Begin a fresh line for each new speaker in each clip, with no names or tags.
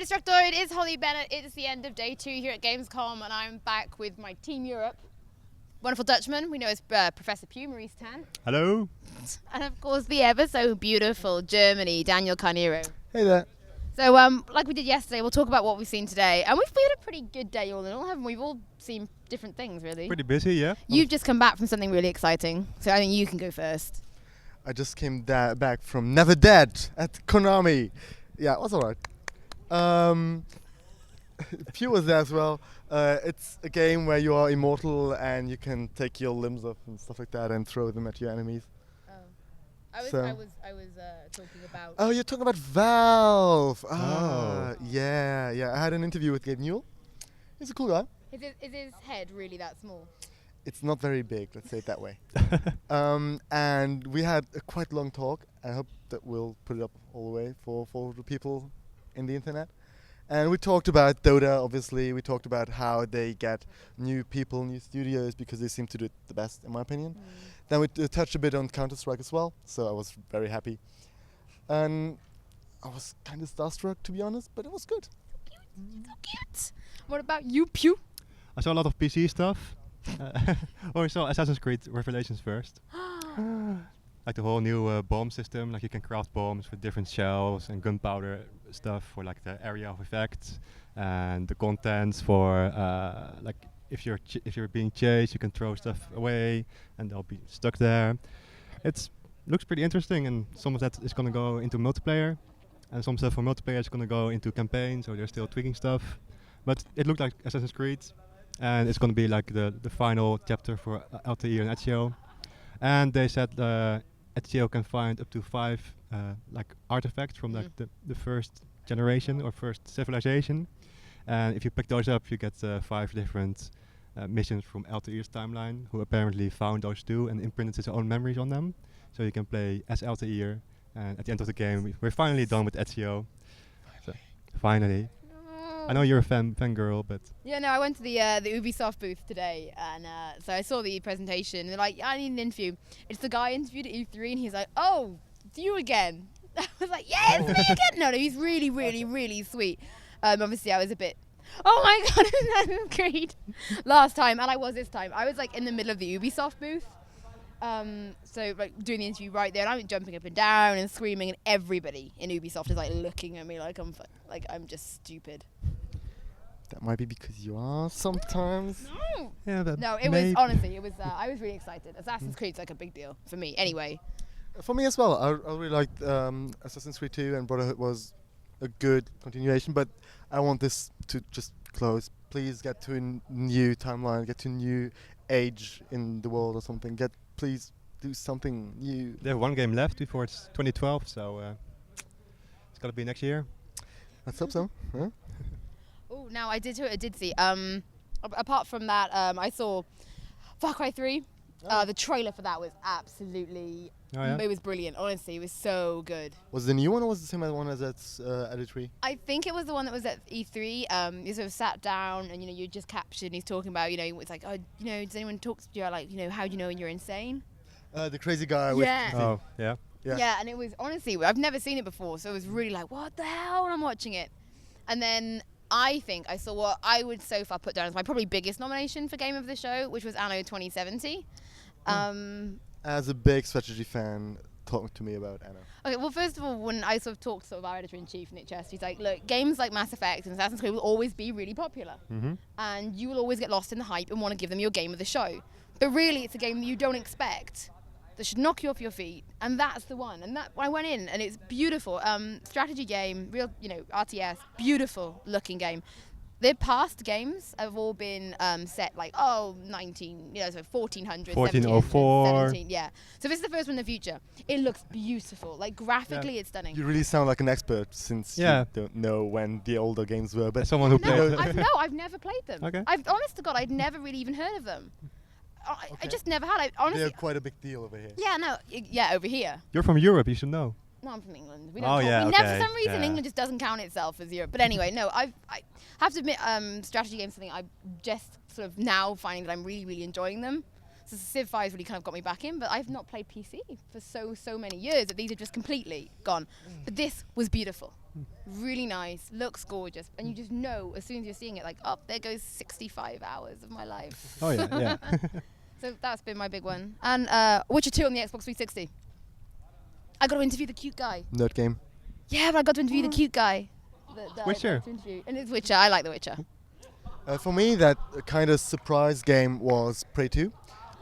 Destructoid, it's Holly Bennett. It's the end of day 2 here at Gamescom, and I'm back with my Team Europe. Wonderful Dutchman, we know as Professor Pew, Maurice Tan.
Hello.
And of course the ever so beautiful Germany, Daniel Carneiro.
Hey there.
So like we did yesterday, we'll talk about what we've seen today. And we've had a pretty good day all in all, haven't we? We've all seen different things, really.
Pretty busy, yeah.
You've just come back from something really exciting, so I think you can go first.
I just came back from Never Dead at Konami. Yeah, it was alright. Pew was there as well. It's a game where you are immortal and you can take your limbs off and stuff like that and throw them at your enemies.
I was talking about...
Oh, you're talking about Valve!
Oh.
Yeah. I had an interview with Gabe Newell. He's a cool guy.
Is his head really that small?
It's not very big, let's say it that way. And we had a quite long talk. I hope that we'll put it up all the way for the people in the internet. And we talked about Dota, obviously. We talked about how they get new people, new studios, because they seem to do it the best, in my opinion. Then we touched a bit on Counter-Strike as well, so I was very happy. And I was kind of starstruck, to be honest, but it was good.
So cute. What about you, Pew?
I saw a lot of PC stuff. I saw Assassin's Creed Revelations first. Like the whole new bomb system, like you can craft bombs with different shells and gunpowder stuff for like the area of effect, and the contents for like if you're being chased, you can throw stuff away and they'll be stuck there. It looks pretty interesting, and some of that is going to go into multiplayer, and some stuff for multiplayer is going to go into campaign, so they're still tweaking stuff. But it looked like Assassin's Creed, and it's going to be like the final chapter for LTE and Ezio. And they said Ezio can find up to 5 like artifacts from like the first generation or first civilization, and if you pick those up, you get 5 different missions from LTE's timeline, who apparently found those 2 and imprinted his own memories on them. So you can play as LTE, and at the end of the game, we're finally done with Ezio. Finally. I know you're a fangirl, but...
Yeah, no, I went to the Ubisoft booth today, and so I saw the presentation, and they're like, I need an interview. It's the guy interviewed at E3, and he's like, oh, it's you again. I was like, yeah, it's me again. No, he's really, really, really sweet. Obviously, I was a bit, oh my god, Assassin's Creed. Last time, and I was this time. I was like in the middle of the Ubisoft booth. So like doing the interview right there, and I'm jumping up and down and screaming, and everybody in Ubisoft is like looking at me like I'm just stupid.
That might be because you are sometimes.
No.
Yeah, but
No, it was honestly, I was really excited. Assassin's Creed's like a big deal for me, anyway.
For me as well. I really liked Assassin's Creed 2, and Brotherhood was a good continuation. But I want this to just close. Please get to a new timeline, get to a new age in the world or something. Please do something new.
They have 1 game left before it's 2012, so it's got to be next year.
Let's hope so. Yeah.
Oh, now I did see. Apart from that, I saw Far Cry 3. The trailer for that was absolutely.
Oh, yeah?
It was brilliant. Honestly, it was so good.
Was it the new one or was it the same one as at E3?
I think it was the one that was at E3. You sort of sat down and you're just captured. And he's talking about it's like, oh, does anyone talk to you like how do you know when you're insane?
The crazy guy
Yeah.
with.
Oh, yeah.
Yeah, and it was honestly, I've never seen it before, so it was really like, what the hell? And I'm watching it, and then I think I saw what I would so far put down as my probably biggest nomination for Game of the Show, which was Anno 2070.
As a big strategy fan, talk to me about Anno.
Okay, well, first of all, when I sort of talked to our editor-in-chief, Nick Chest, he's like, look, games like Mass Effect and Assassin's Creed will always be really popular. And you will always get lost in the hype and want to give them your Game of the Show. But really, it's a game that you don't expect, that should knock you off your feet, and that's the one. And that I went in, and it's beautiful. Strategy game, real, RTS, beautiful looking game. Their past games have all been set like 19, so 1400,
1404.
17, yeah. So this is the first one in the future. It looks beautiful, like graphically, it's stunning.
You really sound like an expert since you don't know when the older games were. But
someone who played.
I've never played them.
Okay.
Honest to God, I'd never really even heard of them. I just never had. Honestly,
they're quite a big deal over here.
Yeah, no, over here.
You're from Europe, you should know.
No, I'm from England. We
don't
for some reason, England just doesn't count itself as Europe. But anyway, no, I have to admit, strategy games are something I'm just sort of now finding that I'm really, really enjoying them. So Civ 5 really kind of got me back in, but I've not played PC for so many years that these are just completely gone. But this was beautiful. Really nice, looks gorgeous, and you just know as soon as you're seeing it, like, oh, there goes 65 hours of my life.
Oh yeah, yeah.
So that's been my big one. And Witcher 2 on the Xbox 360. I got to interview the cute guy.
Nerd game.
Yeah, but I got to interview the cute guy. that
Witcher.
I got to interview. And it's Witcher. I like The Witcher.
For me, that kind of surprise game was Prey 2.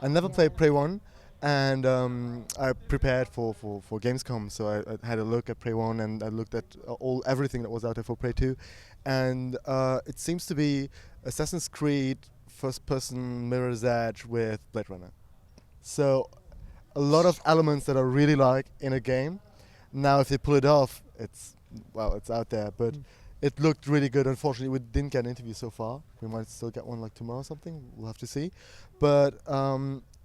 I never played Prey 1, and I prepared for Gamescom, so I had a look at Prey 1 and I looked at everything that was out there for Prey 2, and it seems to be Assassin's Creed first-person Mirror's Edge with Blade Runner. So a lot of elements that I really like in a game. Now, if they pull it off, it's out there, but. It looked really good. Unfortunately, we didn't get an interview so far. We might still get one like tomorrow or something. We'll have to see. But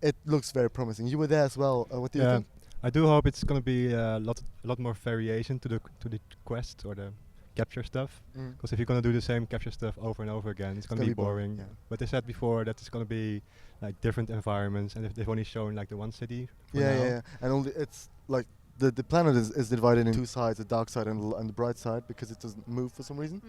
it looks very promising. You were there as well. What do you think?
I do hope it's going to be a lot more variation to the quest or the capture stuff. Because if you're going to do the same capture stuff over and over again, it's going to be boring.
Yeah.
But they said before that it's going to be like different environments, and if they've only shown like the one city.
Yeah. And it's like. The planet is divided into two sides, the dark side and the bright side, because it doesn't move for some reason.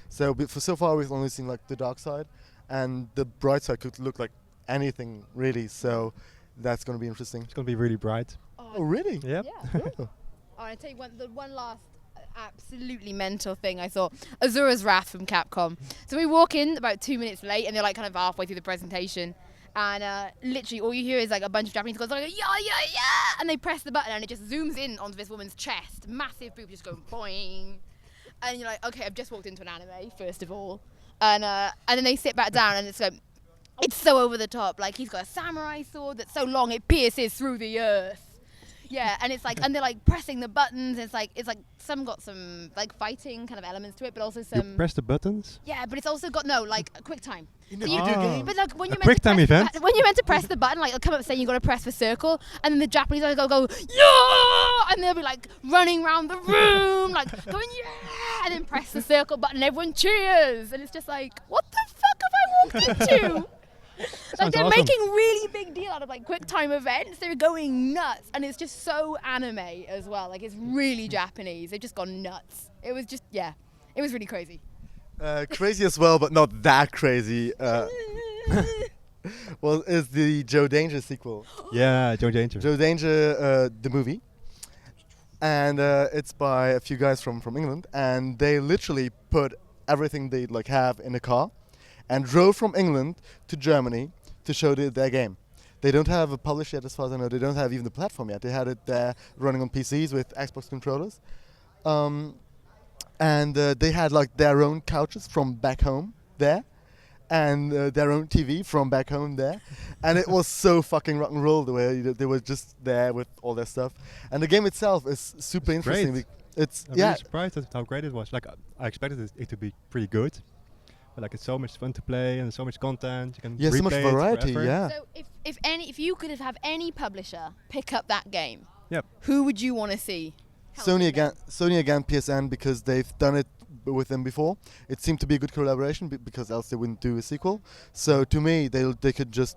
So so far we've only seen like the dark side, and the bright side could look like anything really. So that's going to be interesting.
It's going to be really bright.
Oh really?
Yep.
Yeah. Oh, I tell you the one last absolutely mental thing I saw. Asura's Wrath from Capcom. So we walk in about 2 minutes late, and they're like kind of halfway through the presentation. And literally all you hear is like a bunch of Japanese girls like, yeah, and they press the button and it just zooms in onto this woman's chest. Massive boob just going boing. And you're like, okay, I've just walked into an anime, first of all. And then they sit back down and it's like, it's so over the top. Like, he's got a samurai sword that's so long it pierces through the earth. Yeah, and it's like, and they're like pressing the buttons. It's like some got some like fighting kind of elements to it, but also some.
You press the buttons?
Yeah, but it's also got like a quick time.
In a video game?
But like when you're
quick time event.
When you're meant to press the button, like it'll come up saying you got to press the circle, and then the Japanese guys go yeah, and they'll be like running around the room, like going yeah, and then press the circle button, and everyone cheers, and it's just like, what the fuck have I walked into? Like they're making really big deal out of like quick time events. They're going nuts, and it's just so anime as well. Like it's really Japanese. They've just gone nuts. It was just it was really crazy.
Crazy as well, but not that crazy. Well, is the Joe Danger sequel?
Yeah, Joe Danger.
Joe Danger, the movie, and it's by a few guys from England, and they literally put everything they like have in a car. And drove from England to Germany to show their game. They don't have a publisher yet, as far as I know. They don't have even the platform yet. They had it there running on PCs with Xbox controllers. And they had like their own couches from back home there. And their own TV from back home there. And it was so fucking rock and roll the way they were just there with all their stuff. And the game itself is super interesting.
Great.
I'm
really surprised at how great it was. Like I expected it to be pretty good. But like it's so much fun to play and so much content. You can
so much variety. Yeah.
So if you could have any publisher pick up that game,
yep.
Who would you want to see?
Sony again, PSN, because they've done it with them before. It seemed to be a good collaboration because else they wouldn't do a sequel. So to me, they could just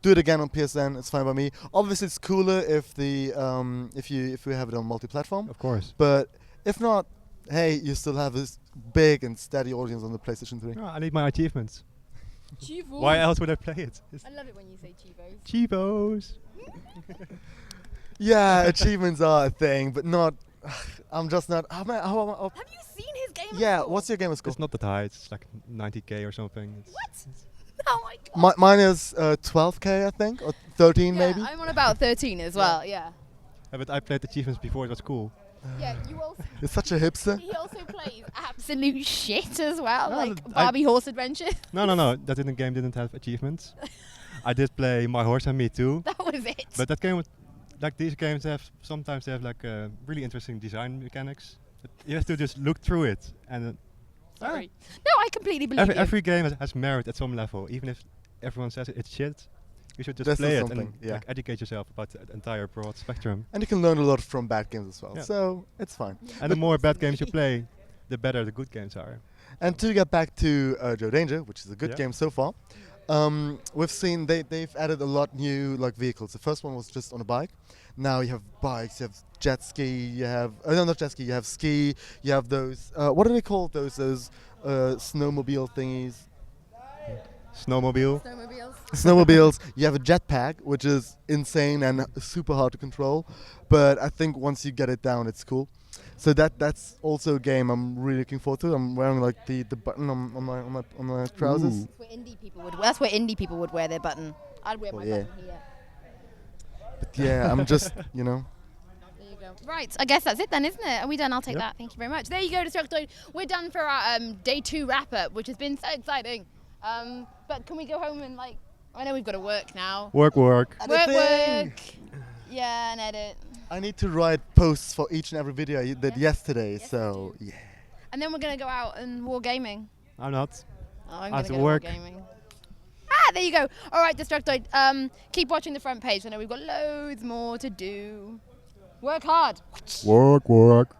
do it again on PSN. It's fine by me. Obviously, it's cooler if if we have it on multi-platform.
Of course.
But if not, hey, you still have this big and steady audience on the PlayStation 3.
Oh, I need my achievements.
Chivos.
Why else would I play it?
I love it when you say Chivos.
Chivos.
Yeah, achievements are a thing, but not. I'm just not.
Have you seen his game?
Yeah, what's your game score?
It's not that high. It's like 90k or something.
What? Oh my god.
Mine is 12k, I think, or 13 maybe.
I'm on about 13 as well. Yeah.
But I played achievements before. It was cool.
Yeah, you also.
You're such a hipster.
He also plays absolute shit as well,
No,
like
I-
Barbie Horse Adventure.
No. That game didn't have achievements. I did play My Horse and Me too.
That was it.
But that game, like these games, sometimes they have like really interesting design mechanics. But you have to just look through it, and
Sorry. No, I completely believe you.
every game has merit at some level. Even if everyone says it's shit, you should just
That's
play
not
it and
something,
like, educate yourself about the entire broad spectrum.
And you can learn a lot from bad games as well.
Yeah.
So it's fine.
And the more bad games you play, the better the good games are.
And to get back to Joe Danger, which is a good
Yeah.
game so far, We've seen they've added a lot new like vehicles. The first one was just on a bike. Now you have bikes, you have jet ski, you have no, not jet ski, you have ski, you have those what are they called? Those snowmobile thingies.
Snowmobile.
Snowmobiles.
Snowmobiles. You have a jetpack, which is insane and super hard to control, but I think once you get it down, it's cool. So that's also a game I'm really looking forward to. I'm wearing like the button on my trousers.
Ooh.
That's where indie people would wear their button. I'd wear
Oh,
my
yeah.
button here.
But yeah, I'm just
There you go. Right, I guess that's it then, isn't it? Are we done? I'll take
Yep.
that. Thank you very much. There you go, Destructoid. We're done for our day 2 wrap-up, which has been so exciting. But can we go home and like... I know we've got to work now.
Work.
Work.
Editing.
Yeah, and edit.
I need to write posts for each and every video I did yesterday.
Yes,
So
you
yeah.
And then we're going to go out and war gaming.
I'm not.
Oh, I'm
I have
gonna
to
go
work.
Gaming. There you go. All right, Destructoid. Keep watching the front page. I know we've got loads more to do. Work hard.
Work.